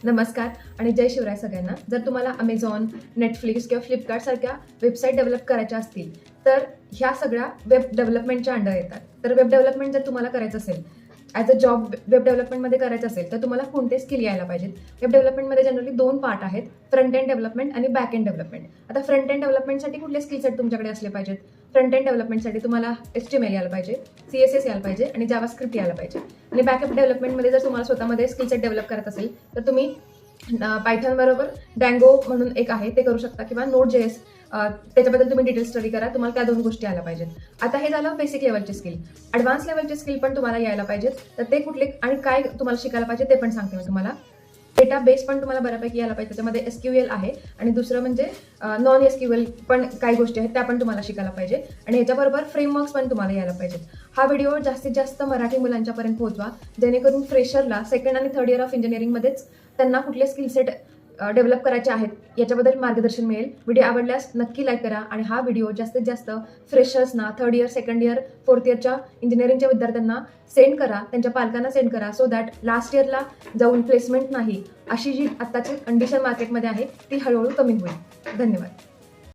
नमस्कार आणि जय शिवराय सगळ्यांना. जर तुम्हाला अमेझॉन, नेटफ्लिक्स किंवा फ्लिपकार्ट सारख्या वेबसाईट डेव्हलप करायच्या असतील तर ह्या सगळ्या वेब डेव्हलपमेंटच्या अंडर येतात. तर वेब डेव्हलपमेंट जर तुम्हाला करायचं असेल, ॲज अ जॉब वेब डेव्हलपमेंटमध्ये करायचं असेल तर तुम्हाला कोणते स्किल यायला पाहिजेत. वेब डेव्हलपमेंटमध्ये जनरली 2 पार्ट आहेत, फ्रंट एंड डेव्हलपमेंट आणि बॅक एंड डेव्हलपमेंट. आता फ्रंट एंड डेव्हलपमेंटसाठी कुठले स्किल सेट तुमच्याकडे असले पाहिजेत? फ्रंट एंड डेव्हलपमेंटसाठी तुम्हाला HTML यायला पाहिजे, CSS यायला पाहिजे आणि जावास्क्रिप्ट यायला पाहिजे. आणि बॅकअप डेव्हलपमेंटमध्ये जर तुम्हाला स्वतःमध्ये स्किल सेट डेव्हलप करत असेल तर तुम्ही पायथन बरोबर डँगो म्हणून एक आहे ते करू शकता किंवा Node.js त्याच्याबद्दल तुम्ही डिटेल स्टडी करा. तुम्हाला त्या 2 गोष्टी आल्या पाहिजेत. आता हे झालं बेसिक लेवलचे स्किल. ॲडव्हान्स लेवलचे स्किल पण तुम्हाला यायला पाहिजेत. तर ते कुठले आणि काय तुम्हाला शिकायला पाहिजे ते पण सांगते मी तुम्हाला. डेटाबेस पण तुम्हाला बऱ्यापैकी यायला पाहिजे. त्याच्यामध्ये SQL आहे आणि दुसरं म्हणजे नॉन SQL पण काही गोष्टी आहेत त्या पण तुम्हाला शिकायला पाहिजे आणि ह्याच्याबरोबर फ्रेमवर्क्स पण तुम्हाला यायला पाहिजेत. हा व्हिडिओ जास्तीत जास्त मराठी मुलांच्यापर्यंत पोहोचवा, जेणेकरून फ्रेशरला सेकंड आणि थर्ड इयर ऑफ इंजिनिअरिंगमध्येच त्यांना कुठले स्किल सेट डेव्हलप करायचे आहेत याच्याबद्दल मार्गदर्शन मिळेल. व्हिडिओ आवडल्यास नक्की लाईक करा आणि हा व्हिडिओ जास्तीत जास्त फ्रेशर्सना, third year, second year, fourth इयरच्या इंजिनिअरिंगच्या विद्यार्थ्यांना सेंड करा, त्यांच्या पालकांना सेंड करा, सो दॅट लास्ट इयरला जाऊन प्लेसमेंट नाही अशी जी आत्ताची कंडिशन मार्केटमध्ये आहे ती हळूहळू कमी होईल. धन्यवाद.